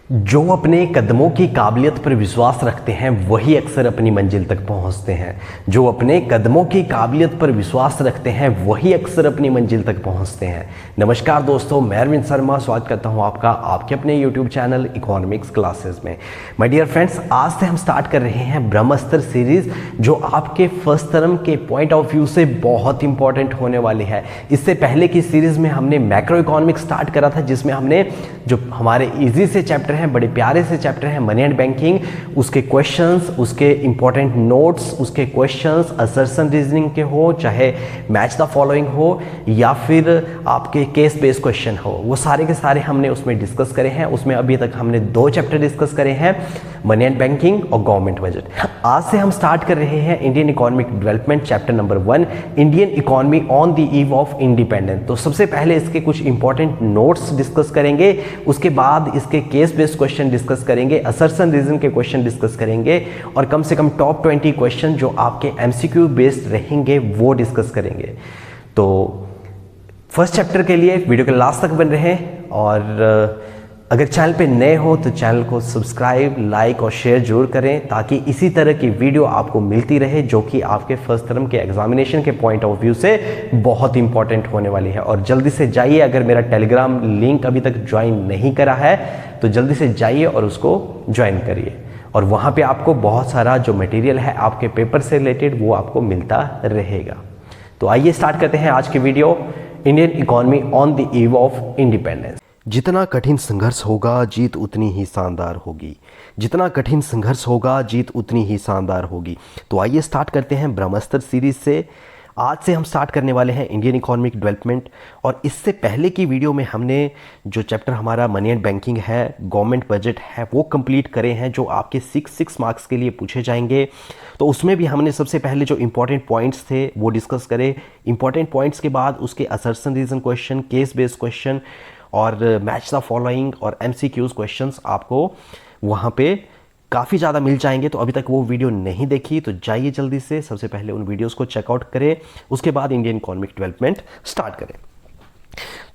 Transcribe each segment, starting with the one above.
जो अपने कदमों की काबिलियत पर विश्वास रखते हैं वही अक्सर अपनी मंजिल तक पहुंचते हैं। जो अपने कदमों की काबिलियत पर विश्वास रखते हैं वही अक्सर अपनी मंजिल तक पहुंचते हैं। नमस्कार दोस्तों, मैं अरविंद शर्मा स्वागत करता हूं आपका आपके अपने यूट्यूब चैनल इकोनॉमिक्स क्लासेस में। माय डियर फ्रेंड्स, आज से हम स्टार्ट कर रहे हैं ब्रह्मास्त्र सीरीज, जो आपके फर्स्ट टर्म के पॉइंट ऑफ व्यू से बहुत इंपॉर्टेंट होने वाली है। इससे पहले की सीरीज में हमने मैक्रो इकोनॉमिक्स स्टार्ट करा था, जिसमें हमने जो हमारे इजी से चैप्टर हैं, बड़े प्यारे से चैप्टर हैं, मनी एंड बैंकिंग, उसके क्वेश्चंस, उसके इंपॉर्टेंट नोट्स, उसके क्वेश्चंस असर्शन रीजनिंग के हो, चाहे मैच द फॉलोइंग हो या फिर आपके केस बेस्ड क्वेश्चन हो, वो सारे के सारे हमने उसमें डिस्कस करे हैं। उसमें अभी तक हमने 2 चैप्टर डिस्कस करे हैं, मनी एंड बैंकिंग और गवर्नमेंट बजट। आज से हम स्टार्ट कर रहे हैं Indian economic development chapter number 1, Indian economy on the eve of independence. तो सबसे पहले इसके कुछ इंपॉर्टेंट नोट्स डिस्कस करेंगे, उसके बाद इसके केस बेस्ड क्वेश्चन डिस्कस करेंगे, असर्शन रीजन के क्वेश्चन डिस्कस करेंगे और कम से कम टॉप 20 क्वेश्चन जो आपके एमसीक्यू बेस्ड रहेंगे वो डिस्कस करेंगे। तो फर्स्ट चैप्टर के लिए वीडियो के लास्ट तक बन रहे हैं, और अगर चैनल पे नए हो तो चैनल को सब्सक्राइब, लाइक और शेयर जरूर करें, ताकि इसी तरह की वीडियो आपको मिलती रहे जो कि आपके फर्स्ट टर्म के एग्जामिनेशन के पॉइंट ऑफ व्यू से बहुत इंपॉर्टेंट होने वाली है। और जल्दी से जाइए, अगर मेरा टेलीग्राम लिंक अभी तक ज्वाइन नहीं करा है तो जल्दी से जाइए और उसको ज्वाइन करिए, और वहाँ पे आपको बहुत सारा जो मटेरियल है आपके पेपर से रिलेटेड वो आपको मिलता रहेगा। तो आइए स्टार्ट करते हैं आज की video, Indian economy on the eve of independence. जितना कठिन संघर्ष होगा जीत उतनी ही शानदार होगी। जितना कठिन संघर्ष होगा जीत उतनी ही शानदार होगी। तो आइए स्टार्ट करते हैं ब्रह्मास्त्र सीरीज से। आज से हम स्टार्ट करने वाले हैं इंडियन इकोनॉमिक डेवलपमेंट, और इससे पहले की वीडियो में हमने जो चैप्टर हमारा मनी एंड बैंकिंग है, गवर्नमेंट बजट है, वो कंप्लीट करे हैं, जो आपके 6 मार्क्स के लिए पूछे जाएंगे। तो उसमें भी हमने सबसे पहले जो इंपॉर्टेंट पॉइंट्स थे वो डिस्कस करे। इंपॉर्टेंट पॉइंट्स के बाद उसके assertion reason question, case based question और मैच द फॉलोइंग और एमसीक्यूज क्वेश्चंस आपको वहाँ पे काफ़ी ज़्यादा मिल जाएंगे। तो अभी तक वो वीडियो नहीं देखी तो जाइए जल्दी से, सबसे पहले उन वीडियोस को चेकआउट करें, उसके बाद इंडियन इकोनॉमिक डेवलपमेंट स्टार्ट करें।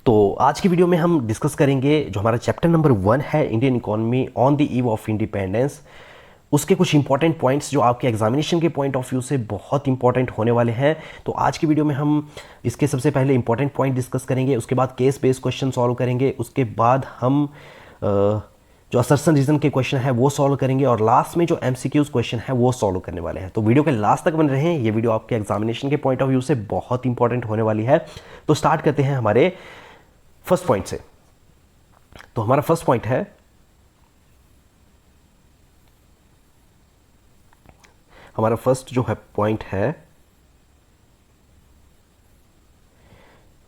तो आज की वीडियो में हम डिस्कस करेंगे जो हमारा चैप्टर नंबर 1 है, Indian economy on the eve of independence, उसके कुछ इंपॉर्टेंट पॉइंट्स जो आपके एग्जामिनेशन के पॉइंट ऑफ व्यू से बहुत इंपॉर्टेंट होने वाले हैं। तो आज की वीडियो में हम इसके सबसे पहले इंपॉर्टेंट पॉइंट डिस्कस करेंगे, उसके बाद केस बेस्ड क्वेश्चन सॉल्व करेंगे, उसके बाद हम जो असर्शन रीजन के क्वेश्चन है वो सॉल्व करेंगे, और लास्ट में जो एमसीक्यूज क्वेश्चन है वो सॉल्व करने वाले हैं। तो वीडियो के लास्ट तक बन रहे हैं, ये वीडियो आपके एग्जामिनेशन के पॉइंट ऑफ व्यू से बहुत इंपॉर्टेंट होने वाली है। तो स्टार्ट करते हैं हमारे फर्स्ट पॉइंट से। तो हमारा फर्स्ट पॉइंट है, हमारा फर्स्ट जो है पॉइंट है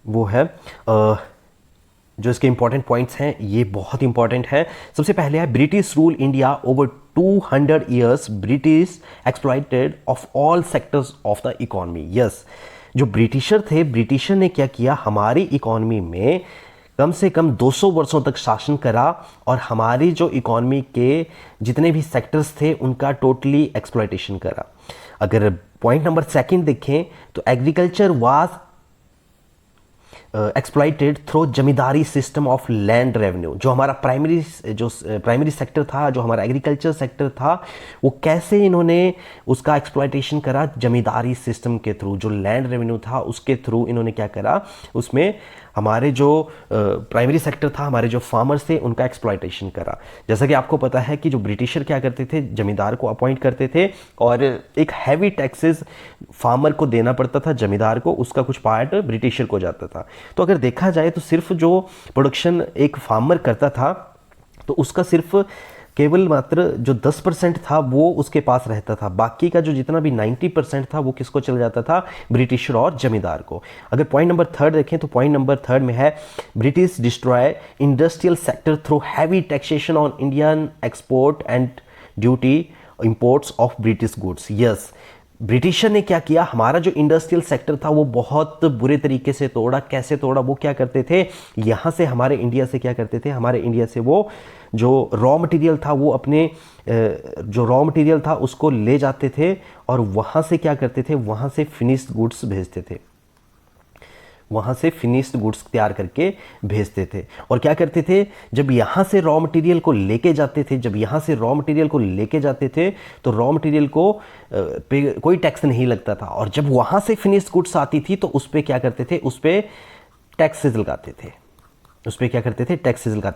वो है जो इसके इंपॉर्टेंट पॉइंट्स हैं ये बहुत इंपॉर्टेंट है। सबसे पहले है, British rule India over 200 years, British exploited of all sectors of the economy. Yes, जो ब्रिटिशर थे, ब्रिटिशर ने क्या किया, हमारी इकोनॉमी में कम से कम 200 वर्षों तक शासन करा, और हमारी जो इकोनॉमी के जितने भी सेक्टर्स थे उनका टोटली एक्सप्लॉइटेशन करा। अगर पॉइंट नंबर 2 देखें तो agriculture was exploited through zamindari system of land revenue. जो हमारा प्राइमरी सेक्टर था, जो हमारा एग्रीकल्चर सेक्टर था, वो कैसे इन्होंने उसका एक्सप्लॉइटेशन करा, जमींदारी सिस्टम के थ्रू। जो लैंड रेवेन्यू था उसके थ्रू इन्होंने क्या करा, उसमें हमारे जो प्राइमरी सेक्टर था, हमारे जो फार्मर्स थे, उनका एक्सप्लॉइटेशन करा। जैसा कि आपको पता है कि जो ब्रिटिशर क्या करते थे, जमींदार को अपॉइंट करते थे, और एक हैवी टैक्सेस फार्मर को देना पड़ता था, जमींदार को, उसका कुछ पार्ट ब्रिटिशर को जाता था। तो अगर देखा जाए तो सिर्फ जो प्रोडक्शन एक फार्मर करता था तो उसका सिर्फ केवल मात्र जो 10% था वो उसके पास रहता था, बाकी का जो जितना भी 90% था वो किसको चल जाता था, ब्रिटिशर और जमींदार को। अगर पॉइंट नंबर 3 देखें तो पॉइंट नंबर 3 में है, British destroy industrial sector through heavy taxation on Indian export and duty imports of British goods. Yes, britisher ने क्या किया, हमारा जो इंडस्ट्रियल सेक्टर था वो बहुत बुरे तरीके से तोड़ा। कैसे तोड़ा, वो क्या करते थे, यहाँ से हमारे इंडिया से क्या करते थे, हमारे इंडिया से वो जो रॉ मटेरियल था वो अपने जो रॉ मटेरियल था उसको ले जाते थे, और वहाँ से क्या करते थे, वहाँ से फिनिश्ड गुड्स भेजते थे। वहाँ से फिनिश्ड गुड्स तैयार करके भेजते थे। और क्या करते थे, जब यहाँ से रॉ मटेरियल को लेके जाते थे, तो रॉ मटेरियल को पे कोई टैक्स नहीं लगता था। और जब वहाँ से फिनिश्ड गुड्स आती थी तो उस पर क्या करते थे, उस पर टैक्सेस लगाते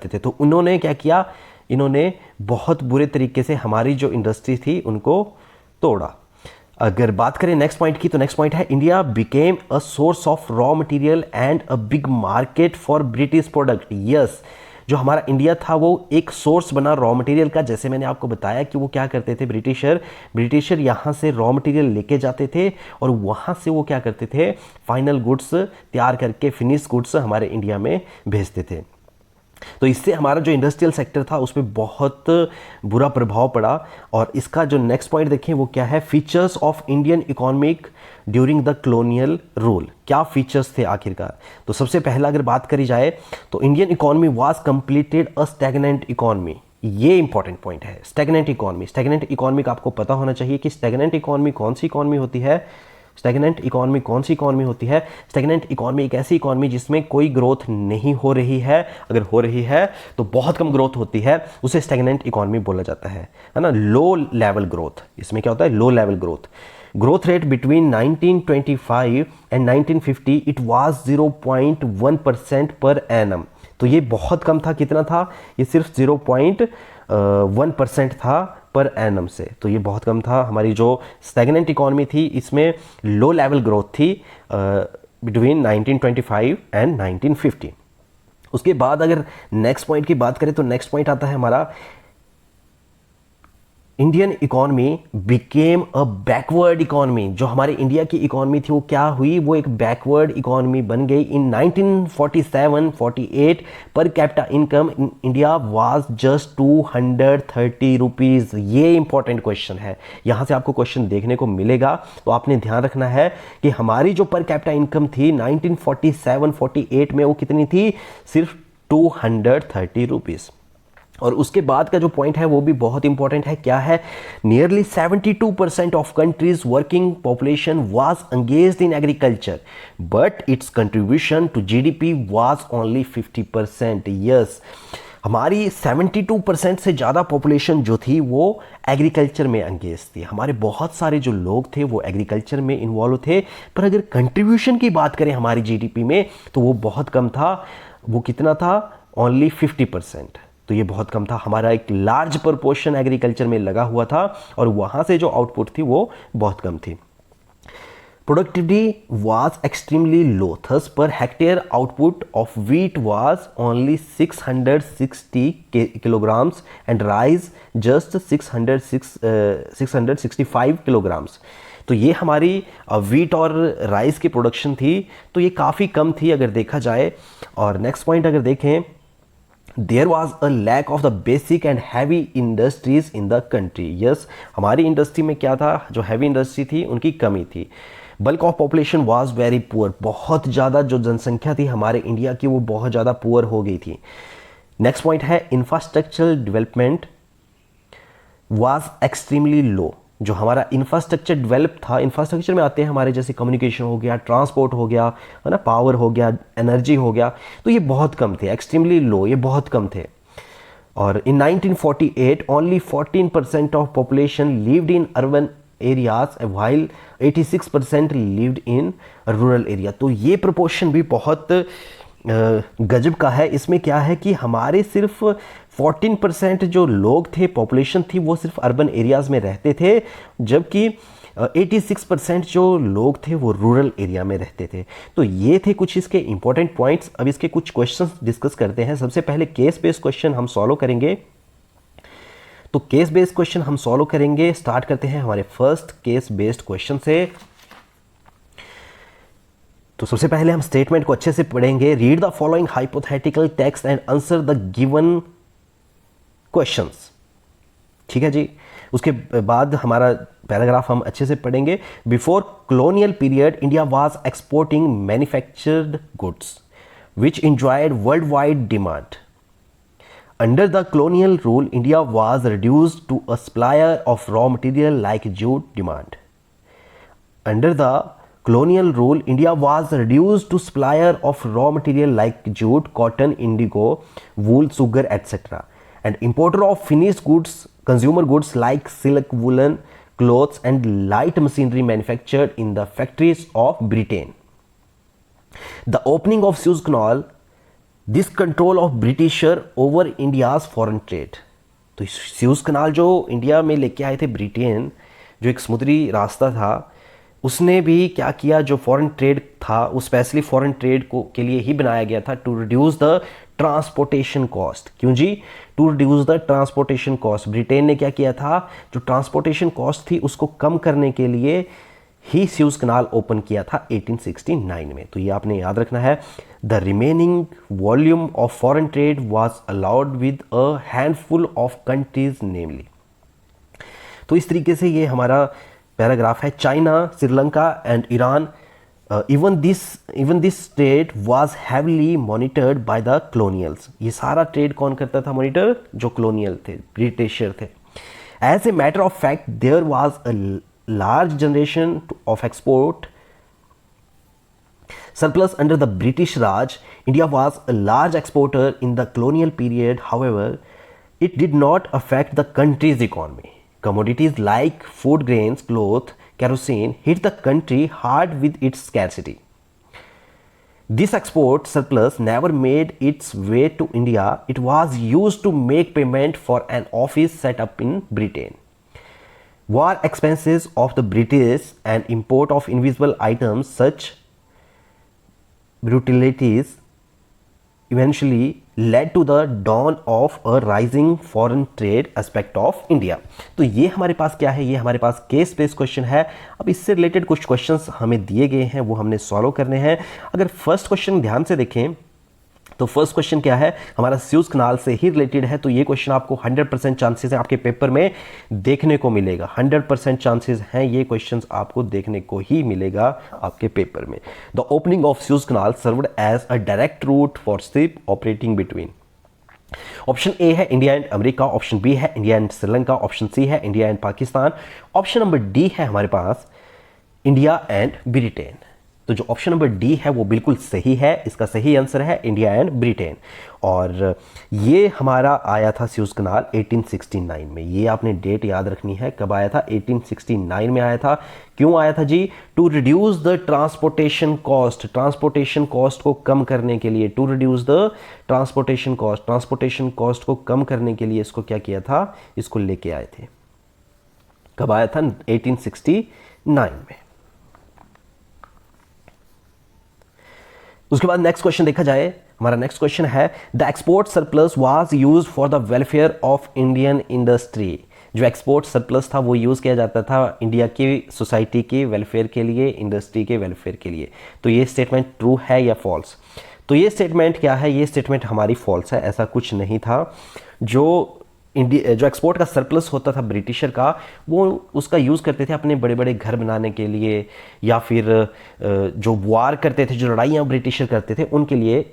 थे। तो उन्होंने क्या किया, इन्होंने बहुत बुरे तरीके से हमारी जो इंडस्ट्री थी उनको तोड़ा। अगर बात करें नेक्स्ट पॉइंट की, तो नेक्स्ट पॉइंट है India became a source of raw material and a big market for British product. Yes, जो हमारा इंडिया था वो एक सोर्स बना रॉ मटेरियल का। जैसे मैंने आपको बताया कि वो क्या करते थे, ब्रिटिशर यहाँ से रॉ मटेरियल लेके जाते थे और वहाँ से वो क्या करते थे, फाइनल गुड्स तैयार करके फिनिश गुड्स हमारे इंडिया में भेजते थे। तो इससे हमारा जो इंडस्ट्रियल सेक्टर था उस पर बहुत बुरा प्रभाव पड़ा। और इसका जो नेक्स्ट पॉइंट देखें वो क्या है, features of Indian economic during the colonial rule. क्या फीचर्स थे आखिरकार, तो सबसे पहला अगर बात करी जाए तो Indian economy was completed a stagnant economy. ये इंपॉर्टेंट पॉइंट है, स्टैग्नेंट इकोनॉमी का आपको पता होना चाहिए कि स्टैग्नेंट इकोनॉमी कौन सी इकोनॉमी होती है। स्टैग्नेंट इकोनॉमी एक ऐसी इकोनॉमी जिसमें कोई ग्रोथ नहीं हो रही है, अगर हो रही है तो बहुत कम ग्रोथ होती है, उसे स्टैग्नेंट इकोनॉमी बोला जाता है ना। लो लेवल ग्रोथ, इसमें क्या होता है, low level growth rate between 1925 and 1950 it was 0.1% per annum. तो ये बहुत कम था, कितना था, ये सिर्फ 0.1% था पर एनम से, तो ये बहुत कम था। हमारी जो स्टैग्नेंट इकोनॉमी थी इसमें लो लेवल ग्रोथ थी बिटवीन 1925 एंड 1950। उसके बाद अगर नेक्स्ट पॉइंट की बात करें तो नेक्स्ट पॉइंट आता है हमारा, Indian economy became a backward economy. जो हमारे इंडिया की इकोनॉमी थी वो क्या हुई, वो एक बैकवर्ड इकोनॉमी बन गई। इन 1947-48 per capita income in India was just 230 rupees. ये इंपॉर्टेंट क्वेश्चन है, यहाँ से आपको क्वेश्चन देखने को मिलेगा, तो आपने ध्यान रखना है कि हमारी जो पर कैपिटा इनकम थी 1947-48 में वो कितनी थी, सिर्फ 230 रुपीज़। और उसके बाद का जो पॉइंट है वो भी बहुत इंपॉर्टेंट है, क्या है, nearly 72% of countries working population was engaged in agriculture but its contribution to GDP was only 50%। Yes, हमारी 72% से ज़्यादा पॉपुलेशन जो थी वो एग्रीकल्चर में एंगेज थी। हमारे बहुत सारे जो लोग थे वो एग्रीकल्चर में इन्वॉल्व थे, पर अगर कंट्रीब्यूशन की बात करें हमारी जीडीपी में तो वो बहुत कम था। वो कितना था, ओनली 50%। तो ये बहुत कम था। हमारा एक लार्ज प्रोपोर्शन एग्रीकल्चर में लगा हुआ था और वहाँ से जो आउटपुट थी वो बहुत कम थी। Productivity was extremely low, thus per hectare output of wheat was only 660 kilograms and rice just 665 kilograms. तो ये हमारी वीट और राइस की प्रोडक्शन थी, तो ये काफ़ी कम थी अगर देखा जाए। और नेक्स्ट पॉइंट अगर देखें, there was a lack of the basic and heavy industries in the country. Yes, हमारी इंडस्ट्री में क्या था, जो हैवी इंडस्ट्री थी उनकी कमी थी। Bulk of population was very poor, बहुत ज़्यादा जो जनसंख्या थी हमारे इंडिया की वो बहुत ज़्यादा पुअर हो गई थी। नेक्स्ट पॉइंट है इंफ्रास्ट्रक्चरल डेवलपमेंट वाज एक्सट्रीमली लो। जो हमारा इंफ्रास्ट्रक्चर डेवलप था, इंफ्रास्ट्रक्चर में आते हैं हमारे जैसे कम्युनिकेशन हो गया, ट्रांसपोर्ट हो गया, है ना, पावर हो गया, एनर्जी हो गया, तो ये बहुत कम थे, एक्सट्रीमली लो, ये बहुत कम थे। और इन 1948 only 14% of population lived in urban areas while 86% lived in rural area. तो ये प्रोपोर्शन भी बहुत गजब का है। इसमें क्या है कि हमारे सिर्फ 14% जो लोग थे, पॉपुलेशन थी, वो सिर्फ अर्बन एरियाज में रहते थे, जबकि 86% जो लोग थे वो रूरल एरिया में रहते थे। तो ये थे कुछ इसके इंपॉर्टेंट पॉइंट्स। अब इसके कुछ क्वेश्चंस डिस्कस करते हैं। सबसे पहले केस बेस्ड क्वेश्चन हम सॉल्व करेंगे। तो केस बेस्ड क्वेश्चन हम सॉल्व करेंगे। स्टार्ट करते हैं हमारे फर्स्ट केस बेस्ड क्वेश्चन से। तो सबसे पहले हम स्टेटमेंट को अच्छे से पढ़ेंगे। Read the following hypothetical text and answer the given questions. ठीक है जी। उसके बाद हमारा पैराग्राफ हम अच्छे से पढ़ेंगे। Before colonial period India was exporting manufactured goods which enjoyed world wide demand. Under the colonial rule, India was reduced to a supplier of raw material like jute demand. Under the colonial rule, India was reduced to supplier of raw material like jute, cotton, indigo, wool, sugar, etc. and importer of finished goods, consumer goods like silk, woolen clothes and light machinery manufactured in the factories of Britain. The opening of Suez Canal, this control of Britisher over India's foreign trade. तो Suez कनाल जो India में लेके आए थे Britain, जो एक समुद्री रास्ता था, उसने भी क्या किया, जो फॉरेन ट्रेड था वो स्पेशली फॉरेन ट्रेड को के लिए ही बनाया गया था, to reduce the transportation cost. क्यों जी? To reduce the transportation cost. Britain ने क्या किया था, जो ट्रांसपोर्टेशन कॉस्ट थी उसको कम करने के लिए ही सुएज कनाल ओपन किया था 1869 में. तो ये आपने याद रखना है. The remaining volume of foreign trade was allowed with a handful of countries namely. तो इस तरीके से ये हमारा पैराग्राफ है. China, Sri Lanka and Iran, even this trade was heavily monitored by the colonials. ये सारा ट्रेड कौन करता था मॉनिटर? जो कॉलोनियल थे, ब्रिटिशर थे. As a matter of fact there was a large generation of export surplus under the British Raj. India was a large exporter in the colonial period. However, it did not affect the country's economy. Commodities like food grains, cloth, kerosene hit the country hard with its scarcity. This export surplus never made its way to India. It was used to make payment for an office set up in Britain. War expenses of the British and import of invisible items, such brutalities eventually led to the dawn of a rising foreign trade aspect of India. तो ये हमारे पास क्या है, ये हमारे पास case based question है. अब इससे रिलेटेड कुछ क्वेश्चंस हमें दिए गए हैं, वो हमने सॉल्व करने हैं. अगर फर्स्ट क्वेश्चन ध्यान से देखें तो फर्स्ट क्वेश्चन क्या है, हमारा सुएज कनाल से ही रिलेटेड है. तो ये क्वेश्चन आपको 100% चांसेस है आपके पेपर में देखने को मिलेगा. 100% चांसेस हैं ये क्वेश्चंस आपको देखने को ही मिलेगा आपके पेपर में. The opening of Suez canal served as a direct route for ship operating between. Option A है India and America, option B है India and Sri Lanka, option C है India and Pakistan, option number D है हमारे पास India and Britain. तो जो option number D है वो बिल्कुल सही है. इसका सही आंसर है इंडिया एंड ब्रिटेन. और ये हमारा आया था सुएज कनाल 1869 में. ये आपने डेट याद रखनी है, कब आया था? 1869 में आया था. क्यों आया था जी? To reduce the transportation cost. Transportation cost को कम करने के लिए, to reduce the transportation cost, transportation cost को कम करने के लिए इसको क्या किया था, इसको लेके आए थे. कब आया था? 1869 में. उसके बाद नेक्स्ट क्वेश्चन देखा जाए, हमारा नेक्स्ट क्वेश्चन है the export surplus was used for the welfare of Indian industry. जो एक्सपोर्ट सरप्लस था वो यूज़ किया जाता था इंडिया की सोसाइटी के वेलफेयर के लिए, इंडस्ट्री के वेलफेयर के लिए. तो ये स्टेटमेंट ट्रू है या फॉल्स? तो ये स्टेटमेंट क्या है? ये स्टेटमेंट हमारी फॉल्स है. ऐसा कुछ नहीं था. जो एक्सपोर्ट का सरप्लस होता था ब्रिटिशर का, वो उसका यूज़ करते थे अपने बड़े बड़े घर बनाने के लिए, या फिर जो वार करते थे, जो लड़ाइयाँ ब्रिटिशर करते थे उनके लिए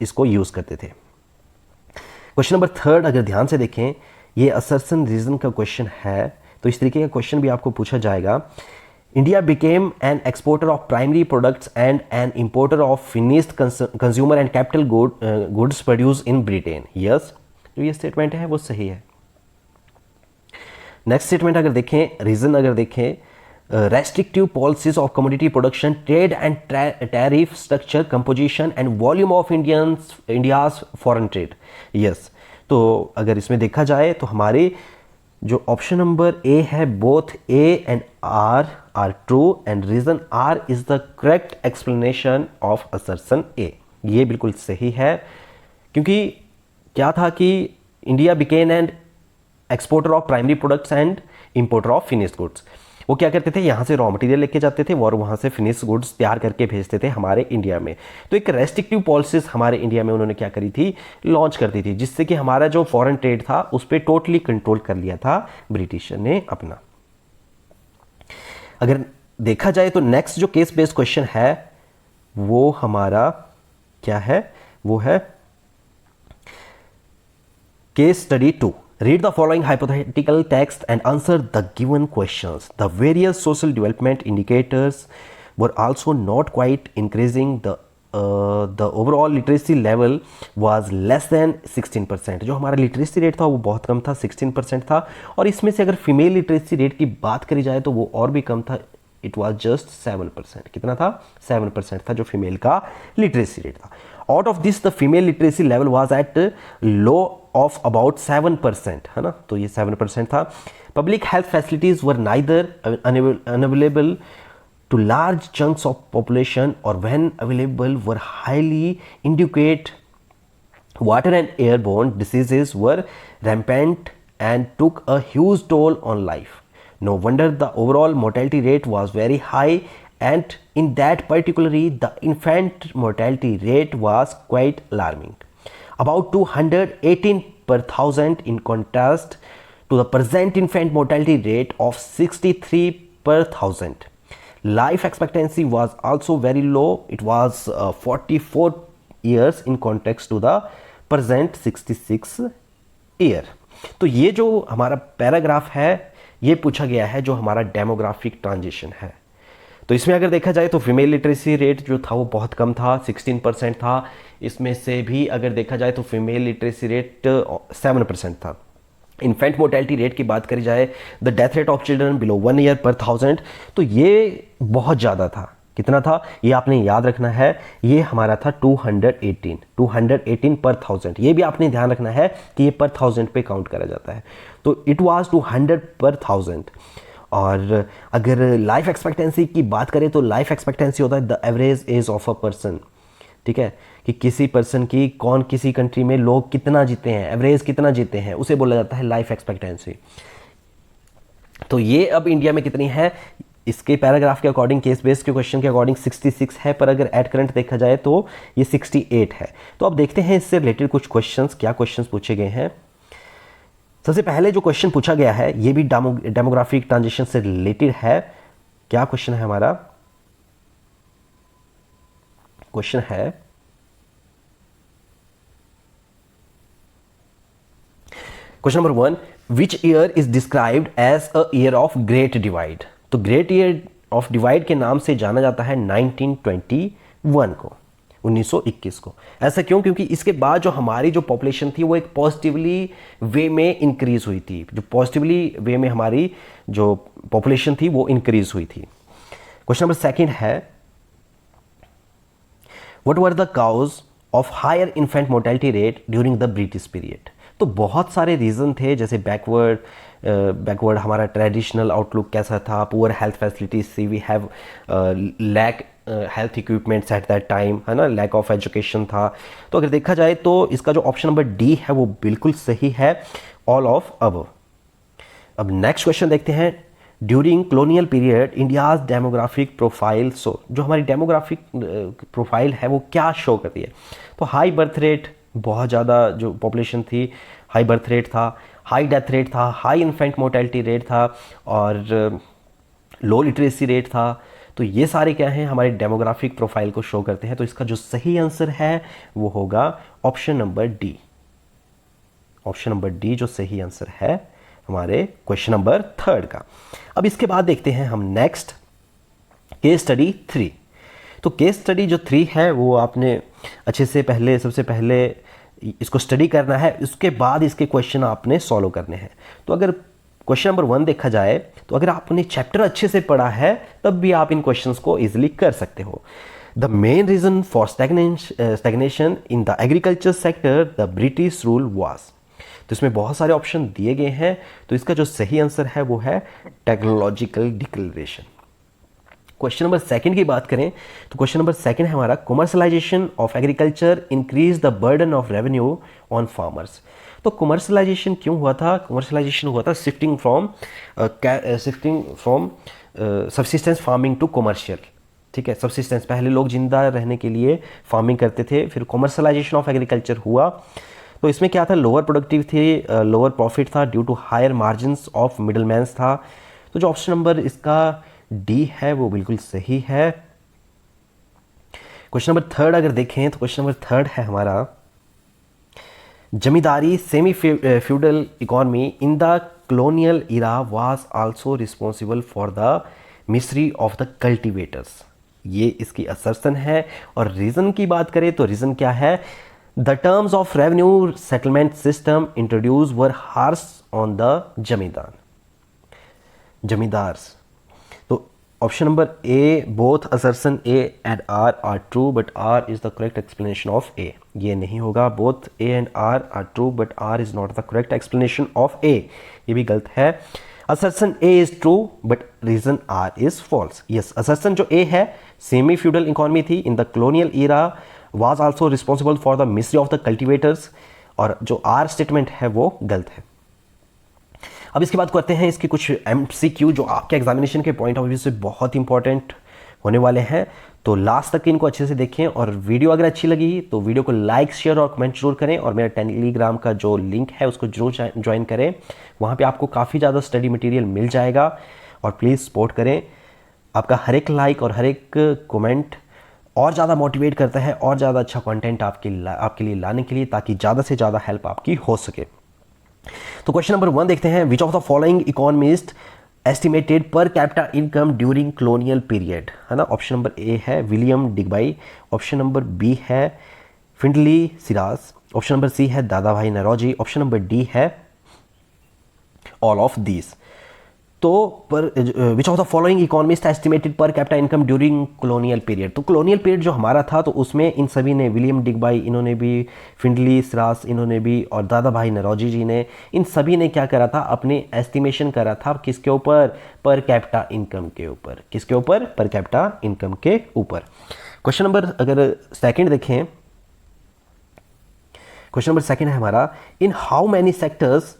इसको यूज़ करते थे. क्वेश्चन नंबर थर्ड अगर ध्यान से देखें, ये असर्शन रीजन का क्वेश्चन है. तो इस तरीके का क्वेश्चन भी आपको पूछा जाएगा. India became an exporter of primary products and N importer of finished consumer and capital goods produce in Britain. Yes, जो ये स्टेटमेंट है वो सही है. नेक्स्ट स्टेटमेंट अगर देखें, रीजन अगर देखें, restrictive policies of commodity production, trade and tariff structure, composition and volume of India's foreign trade. Yes, तो अगर इसमें देखा जाए तो हमारे जो ऑप्शन नंबर ए है, both A and R true and reason R is the correct explanation of assertion A. ये बिल्कुल सही है, क्योंकि क्या था कि India became and exporter of primary products and importer of finished goods. वो क्या करते थे, यहाँ से रॉ मटेरियल लेके जाते थे और वहाँ से फिनिश्ड गुड्स तैयार करके भेजते थे हमारे इंडिया में. तो एक रेस्ट्रिक्टिव पॉलिसीज हमारे इंडिया में उन्होंने क्या करी थी, लॉन्च कर दी थी, जिससे कि हमारा जो फॉरेन ट्रेड था उस पर टोटली कंट्रोल कर लिया था ब्रिटिशर ने अपना. अगर देखा जाए तो नेक्स्ट जो केस बेस्ड क्वेश्चन है वो हमारा क्या है, वो है Case study 2. Read the following hypothetical text and answer the given questions. The various social development indicators were also not quite increasing the overall literacy level was less than 16%। जो हमारा literacy rate था वो बहुत कम था, 16% था। और इसमें से अगर फीमेल लिटरेसी रेट की बात करी जाए तो वो और भी कम था, इट वाज जस्ट 7%। कितना था? 7% था जो फीमेल का लिटरेसी रेट था। Out of this the female literacy level was at low of about 7%, है ना, तो ये 7% था। Public health facilities were neither unavailable to large chunks of population, or when available were highly inadequate. Water and airborne diseases were rampant and took a huge toll on life. No wonder the overall mortality rate was very high, and in that particularly the infant mortality rate was quite alarming, about 218 per thousand, in contrast to the present infant mortality rate of 63 per thousand. Life expectancy was also very low. It was 44 years in context to the present 66 year. तो ये जो हमारा paragraph है ये पूछा गया है जो हमारा डेमोग्राफिक ट्रांजिशन है। तो इसमें अगर देखा जाए तो फीमेल लिटरेसी रेट जो था वो बहुत कम था, 16% था। इसमें से भी अगर देखा जाए तो फीमेल लिटरेसी रेट 7% था। इन्फेंट मोर्टेलिटी रेट की बात करी जाए, the death rate of children below 1 year पर 1000, तो ये बहुत ज़्यादा था। कितना था ये आपने याद रखना है, ये हमारा था 218 पर 1000। ये भी आपने ध्यान रखना है कि ये पर 1000 पे काउंट करा जाता है, तो इट वाज 200 पर 1000। और अगर लाइफ एक्सपेक्टेंसी की बात करें तो लाइफ एक्सपेक्टेंसी होता है the average age of a person, ठीक है, कि किसी पर्सन की कौन किसी कंट्री में लोग कितना जीते हैं, एवरेज कितना जीते हैं, उसे बोला जाता है लाइफ एक्सपेक्टेंसी। तो ये अब इंडिया में कितनी है, इसके पैराग्राफ के अकॉर्डिंग, केस बेस्ड के क्वेश्चन के अकॉर्डिंग 66 है, पर अगर एट करंट देखा जाए तो ये 68 है। तो अब देखते हैं इससे रिलेटेड कुछ क्वेश्चंस, क्या क्वेश्चंस पूछे गए हैं। सबसे पहले जो क्वेश्चन पूछा गया है ये भी डेमोग्राफिक ट्रांजिशन से रिलेटेड है। क्या क्वेश्चन है हमारा? क्वेश्चन है question number 1, which year is described as a year of great divide. तो ग्रेट ईयर ऑफ डिवाइड के नाम से जाना जाता है 1921 को, 1921 को। ऐसा क्यों? क्योंकि इसके बाद जो हमारी जो पॉपुलेशन थी वो एक पॉजिटिवली वे में इंक्रीज हुई थी, जो पॉजिटिवली वे में हमारी जो पॉपुलेशन थी वो इंक्रीज हुई थी। क्वेश्चन नंबर 2 है, what were the cause of higher infant mortality rate during the British period. तो बहुत सारे रीज़न थे, जैसे बैकवर्ड हमारा ट्रेडिशनल आउटलुक कैसा था, poor health facilities see, we have lack health equipments at that time, है ना, लैक ऑफ एजुकेशन था। तो अगर देखा जाए तो इसका जो ऑप्शन नंबर डी है वो बिल्कुल सही है, ऑल ऑफ अबव। अब नेक्स्ट क्वेश्चन देखते हैं, during colonial period India's demographic profile show. जो हमारी डेमोग्राफिक प्रोफाइल है वो क्या शो करती है? तो हाई बर्थ रेट, बहुत ज़्यादा जो पॉपुलेशन थी, हाई बर्थ रेट था, हाई डेथ रेट था, हाई इन्फेंट मोर्टेलिटी रेट था, और लो लिटरेसी रेट था। तो ये सारे क्या हैं, हमारे डेमोग्राफिक प्रोफाइल को शो करते हैं। तो इसका जो सही आंसर है वो होगा option number D. Option number D जो सही आंसर है हमारे क्वेश्चन नंबर 3 का। अब इसके बाद देखते हैं हम नेक्स्ट केस स्टडी 3। तो केस स्टडी जो 3 है वो आपने अच्छे से पहले, सबसे पहले इसको स्टडी करना है, उसके बाद इसके क्वेश्चन आपने सॉल्व करने हैं। तो अगर क्वेश्चन नंबर 1 देखा जाए तो अगर आपने चैप्टर अच्छे से पढ़ा है तब भी आप इन क्वेश्चंस को इजीली कर सकते हो। The main reason for stagnation in the agriculture sector the British rule was. तो इसमें बहुत सारे ऑप्शन दिए गए हैं, तो इसका जो सही आंसर है वो है टेक्नोलॉजिकल डिक्लेरेशन। क्वेश्चन नंबर 2 की बात करें तो क्वेश्चन नंबर 2 है हमारा, commercialisation of agriculture increase the burden of revenue on farmers. तो कमर्शलाइजेशन क्यों हुआ था? कमर्शलाइजेशन हुआ था shifting from subsistence farming to commercial. ठीक है, सब्सिस्टेंस, पहले लोग जिंदा रहने के लिए फार्मिंग करते थे, फिर कमर्शलाइजेशन ऑफ एग्रीकल्चर हुआ। तो इसमें क्या था, लोअर प्रोडक्टिव थी, लोअर प्रॉफिट था due to higher margins of middlemans था। तो जो ऑप्शन नंबर इसका डी है वो बिल्कुल सही है। क्वेश्चन नंबर 3 अगर देखें तो क्वेश्चन नंबर 3 है हमारा, जमींदारी semi feudal economy in the colonial era was also responsible for the misery of the cultivators। ये इसकी असर्शन है। और रीज़न की बात करें तो रीज़न क्या है, the terms of revenue settlement system introduce were harsh on the zamindars. तो option number A, both assertion A and R true but R is the correct explanation of A. ये नहीं होगा, both A and R true but R is not the correct explanation of A, ये भी गलत है। Assertion A is true but reason R is false. Yes, assertion जो A है, semi feudal economy थी in the colonial era, was also responsible for the mystery of the cultivators, और जो are statement है वो गलत है। अब इसके बाद करते हैं इसके कुछ MCQ जो आपके एग्जामिनेशन के पॉइंट ऑफ व्यू से बहुत इंपॉर्टेंट होने वाले हैं। तो लास्ट तक इनको अच्छे से देखें, और वीडियो अगर अच्छी लगी तो वीडियो को लाइक, शेयर और कमेंट जरूर करें, और मेरा टेलीग्राम का जो लिंक है उसको जरूर ज्वाइन करें। वहाँ पे आपको काफ़ी ज़्यादा स्टडी मटेरियल मिल जाएगा, और प्लीज़ सपोर्ट करें। आपका हर एक लाइक और हर एक कमेंट और ज़्यादा मोटिवेट करता है और ज़्यादा अच्छा कंटेंट आपके लिए लाने के लिए, ताकि ज़्यादा से ज़्यादा हेल्प आपकी हो सके। तो क्वेश्चन नंबर 1 देखते हैं, विच of the following economist estimated per capita income during colonial period, है ना। ऑप्शन नंबर ए है विलियम डिगबाई, ऑप्शन नंबर बी है फिंडली सिरास, ऑप्शन नंबर सी है दादा भाई नौरोजी, ऑप्शन नंबर डी है ऑल ऑफ दीज। तो पर विच of the following economist estimated per capita income during colonial period, तो कॉलोनियल पीरियड जो हमारा था तो उसमें इन सभी ने, विलियम डिगबाई इन्होंने भी, फिंडली सिरास इन्होंने भी, और दादा भाई नौरोजी जी ने, इन सभी ने क्या करा था, अपने एस्टिमेशन करा था किसके ऊपर, पर कैपिटा इनकम के ऊपर। किसके ऊपर, पर कैपिटा इनकम के ऊपर। क्वेश्चन नंबर अगर सेकंड देखें, क्वेश्चन नंबर सेकंड है हमारा, in how many sectors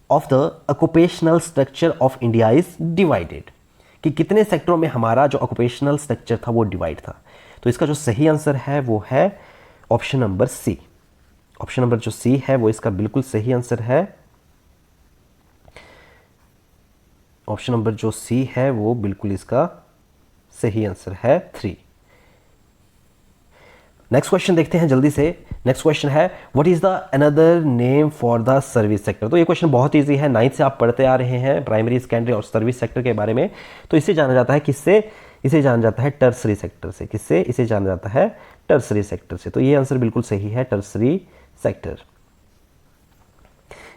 of the occupational structure of India is divided, कि कितने सेक्टरों में हमारा जो ऑक्यूपेशनल स्ट्रक्चर था वो डिवाइड था। तो इसका जो सही आंसर है वो है option number C. Option number जो सी है वो इसका बिल्कुल सही आंसर है। ऑप्शन नंबर जो सी है वो बिल्कुल इसका सही आंसर है 3। नेक्स्ट क्वेश्चन देखते हैं जल्दी से। नेक्स्ट क्वेश्चन है, what is the another name for the service sector. तो ये क्वेश्चन बहुत इजी है, 9th से आप पढ़ते आ रहे हैं प्राइमरी, सेकेंडरी और सर्विस सेक्टर के बारे में। तो इसे जाना जाता है किससे, इसे जाना जाता है टर्सरी सेक्टर से। किससे, इसे जाना जाता है टर्सरी सेक्टर से। तो ये आंसर बिल्कुल सही है, टर्सरी सेक्टर।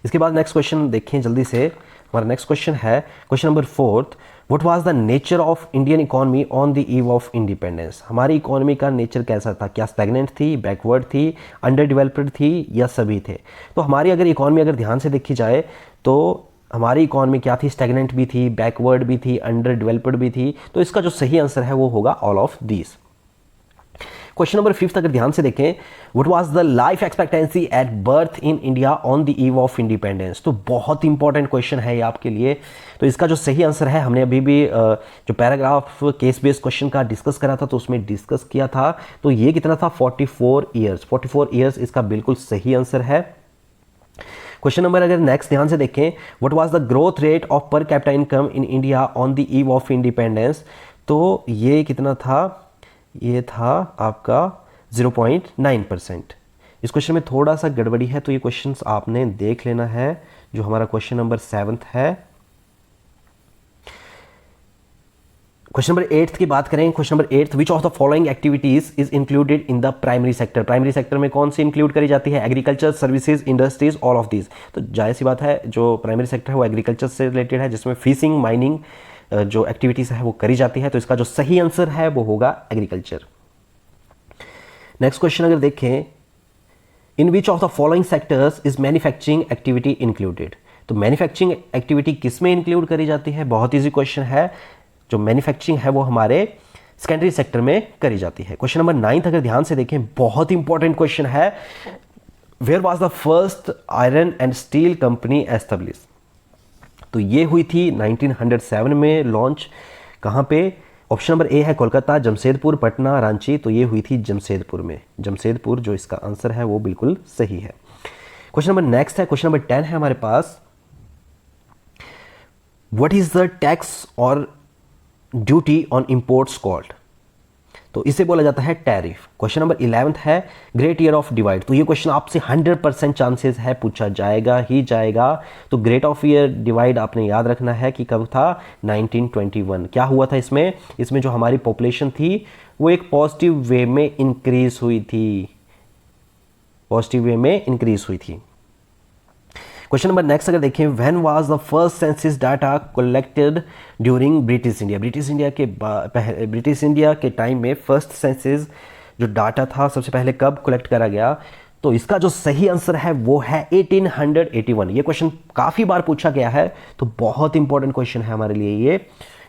इसके बाद नेक्स्ट क्वेश्चन देखें जल्दी से। हमारा नेक्स्ट क्वेश्चन है question number 4th, what was the nature of Indian economy on the eve of independence. हमारी इकोनॉमी का नेचर कैसा था, क्या स्टैग्नेंट थी, बैकवर्ड थी, अंडर डेवलप्ड थी, या सभी थे। तो हमारी अगर इकोनॉमी अगर ध्यान से देखी जाए तो हमारी इकोनॉमी क्या थी, स्टैग्नेंट भी थी, बैकवर्ड भी थी, अंडर डेवलप्ड भी थी। तो इसका जो सही आंसर है वो होगा all of these. Question number 5th अगर ध्यान से देखें, what was the life expectancy at birth in India on the eve of independence. तो बहुत इंपॉर्टेंट क्वेश्चन है ये आपके लिए। तो इसका जो सही आंसर है, हमने अभी भी जो पैराग्राफ केस बेस्ड क्वेश्चन का डिस्कस करा था तो उसमें डिस्कस किया था। तो ये कितना था, 44 ईयर्स। 44 ईयर्स इसका बिल्कुल सही आंसर है। क्वेश्चन नंबर अगर नेक्स्ट ध्यान से देखें, what was the growth rate of per capita income in India on the eve of independence. तो ये कितना था, ये था आपका 0.9%। इस क्वेश्चन में थोड़ा सा गड़बड़ी है, तो ये क्वेश्चंस आपने देख लेना है। जो हमारा क्वेश्चन नंबर 7th है, क्वेश्चन नंबर 8th की बात करें। Question number 8th, which of the following activities is included in the primary sector. Primary sector में कौन सी इंक्लूड करी जाती है, agriculture, services, industries, all of these. तो जाहिर सी बात है जो प्राइमरी सेक्टर है वो एग्रीकल्चर से रिलेटेड है, जिसमें फिशिंग, माइनिंग जो एक्टिविटीज है वो करी जाती है। तो इसका जो सही आंसर है वो होगा एग्रीकल्चर। नेक्स्ट क्वेश्चन अगर देखें, in which of the following sectors is manufacturing activity included. तो मैन्युफैक्चरिंग एक्टिविटी किस में इंक्लूड करी जाती है, बहुत इजी क्वेश्चन है। जो मैन्युफैक्चरिंग है वो हमारे सेकेंडरी सेक्टर में करी जाती है। क्वेश्चन नंबर 9th अगर ध्यान से देखें, बहुत इंपॉर्टेंट क्वेश्चन है, where was the first iron and steel company establish. तो ये हुई थी 1907 में लॉन्च। कहाँ पे, ऑप्शन नंबर ए है कोलकाता, जमशेदपुर, पटना, रांची। तो ये हुई थी जमशेदपुर में। जमशेदपुर जो इसका आंसर है वो बिल्कुल सही है। क्वेश्चन नंबर नेक्स्ट है, क्वेश्चन नंबर 10 है हमारे पास, व्हाट इज द टैक्स और ड्यूटी ऑन इंपोर्ट्स कॉल्ड। तो तो इसे बोला जाता है टैरिफ। क्वेश्चन नंबर 11 है ग्रेट ईयर ऑफ डिवाइड। तो ये क्वेश्चन आपसे 100% चांसेस है पूछा जाएगा ही जाएगा। तो ग्रेट ऑफ ईयर डिवाइड आपने याद रखना है कि कब था, 1921। क्या हुआ था इसमें, इसमें जो हमारी पॉपुलेशन थी वो एक पॉजिटिव वे में इंक्रीज हुई थी, पॉजिटिव वे में इंक्रीज हुई थी। क्वेश्चन नंबर नेक्स्ट अगर देखें, when was the first census data collected during British India. British India के टाइम में फर्स्ट सेंसस जो डाटा था सबसे पहले कब कलेक्ट करा गया। तो इसका जो सही आंसर है वो है 1881। ये क्वेश्चन काफ़ी बार पूछा गया है, तो बहुत इंपॉर्टेंट क्वेश्चन है हमारे लिए ये।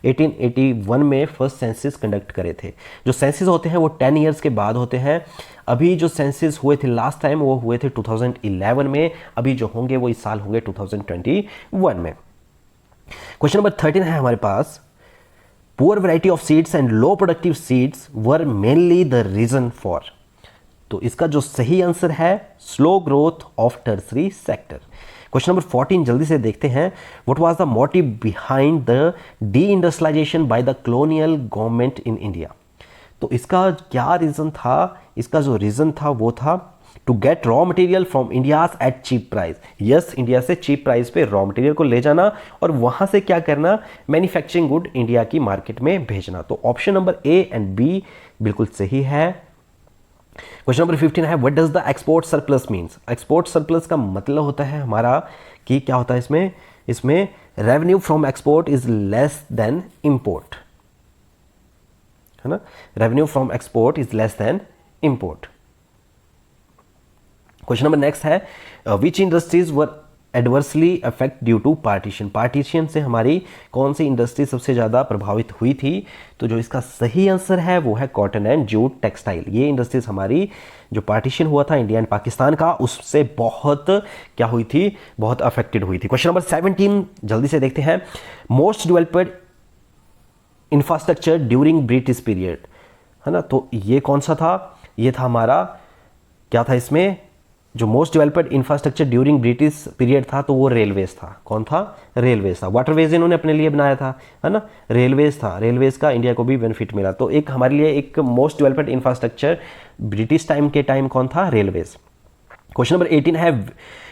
1881 में फर्स्ट सेंसस कंडक्ट करे थे। जो सेंसस होते हैं वो 10 ईयर्स के बाद होते हैं। अभी जो सेंसस हुए थे लास्ट टाइम वो हुए थे 2011 में, अभी जो होंगे वो इस साल होंगे 2021 में। क्वेश्चन नंबर 13 है हमारे पास, poor variety of seeds and low productive seeds were mainly the reason for. तो इसका जो सही आंसर है slow growth of tertiary sector. Question number 14 जल्दी से देखते हैं, what was the motive behind the deindustrialization by the colonial government in India. तो इसका क्या रीज़न था, इसका जो रीज़न था वो था to get raw material from India's at cheap price. Yes, India से चीप प्राइस पे रॉ मटेरियल को ले जाना और वहाँ से क्या करना, मैन्युफैक्चरिंग गुड इंडिया की मार्केट में भेजना। तो option number A and B बिल्कुल सही है। क्वेश्चन नंबर 15 है, what does the export surplus means. Export surplus का मतलब होता है हमारा कि क्या होता है इसमें revenue from export is less than import, है ना। Revenue from export is less than import. Question number next है, which industries were adversely affect due to partition. Partition से हमारी कौन सी इंडस्ट्री सबसे ज़्यादा प्रभावित हुई थी। तो जो इसका सही आंसर है वो है कॉटन एंड जूट टेक्सटाइल। ये इंडस्ट्रीज हमारी जो पार्टीशन हुआ था इंडिया एंड पाकिस्तान का, उससे बहुत क्या हुई थी, बहुत अफेक्टेड हुई थी। क्वेश्चन नंबर 17 जल्दी से देखते हैं, most developed infrastructure during British period, है ना। तो ये कौन सा था, ये था हमारा, क्या था इसमें, जो most developed infrastructure during British period था तो वो रेलवेज था। कौन था, रेलवेज था। वाटरवेज इन्होंने अपने लिए बनाया था, है ना, रेलवेज था। रेलवेज का इंडिया को भी बेनिफिट मिला। तो एक हमारे लिए एक most developed infrastructure British time के टाइम कौन था, रेलवेज। क्वेश्चन नंबर 18 है,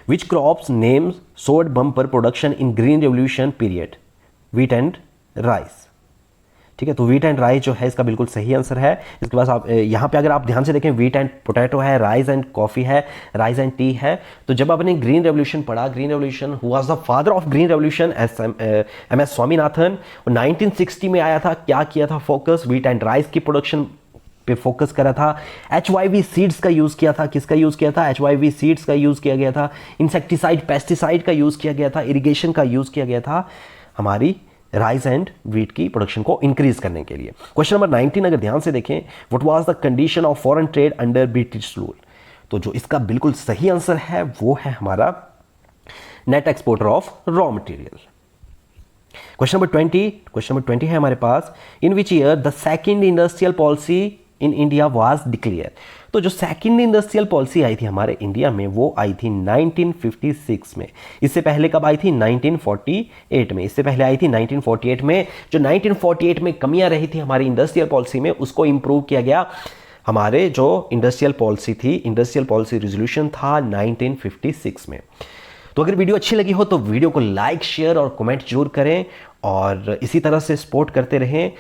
विच क्रॉप्स नेम्स सोड bumper production in green revolution period. Wheat and rice, ठीक है। तो व्हीट एंड राइस जो है इसका बिल्कुल सही आंसर है। इसके बाद आप यहाँ पे अगर आप ध्यान से देखें, व्हीट एंड पोटैटो है, राइस एंड कॉफ़ी है, राइस एंड टी है। तो जब आपने ग्रीन रेवोल्यूशन पढ़ा, green revolution was the father of green revolution M S. Swaminathan. 1960 में आया था, क्या किया था फोकस, व्हीट एंड राइस की प्रोडक्शन पे फोकस करा था। HYV सीड्स का यूज़ किया था, किसका यूज़ किया था, HYV सीड्स का यूज़ किया गया था। इंसेक्टिसाइड पेस्टिसाइड का यूज़ किया गया था, इरिगेशन का यूज़ किया गया था हमारी राइस एंड व्हीट की प्रोडक्शन को इंक्रीज करने के लिए। क्वेश्चन नंबर 19 अगर ध्यान से देखें, what was the condition of foreign trade under British rule. तो जो इसका बिल्कुल सही आंसर है वो है हमारा net exporter of raw material. Question number 20 है हमारे पास, in which year the second industrial policy in India was declare. तो जो सेकंड इंडस्ट्रियल पॉलिसी आई थी हमारे इंडिया में वो आई थी 1956 में। इससे पहले कब आई थी, 1948 में। इससे पहले आई थी 1948 में। जो 1948 में कमियां रही थी हमारी इंडस्ट्रियल पॉलिसी में, उसको इंप्रूव किया गया। हमारे जो इंडस्ट्रियल पॉलिसी थी, इंडस्ट्रियल पॉलिसी रेजोल्यूशन था 1956 में। तो अगर वीडियो अच्छी लगी हो तो वीडियो को लाइक, शेयर और कमेंट जरूर करें और इसी तरह से सपोर्ट करते रहें।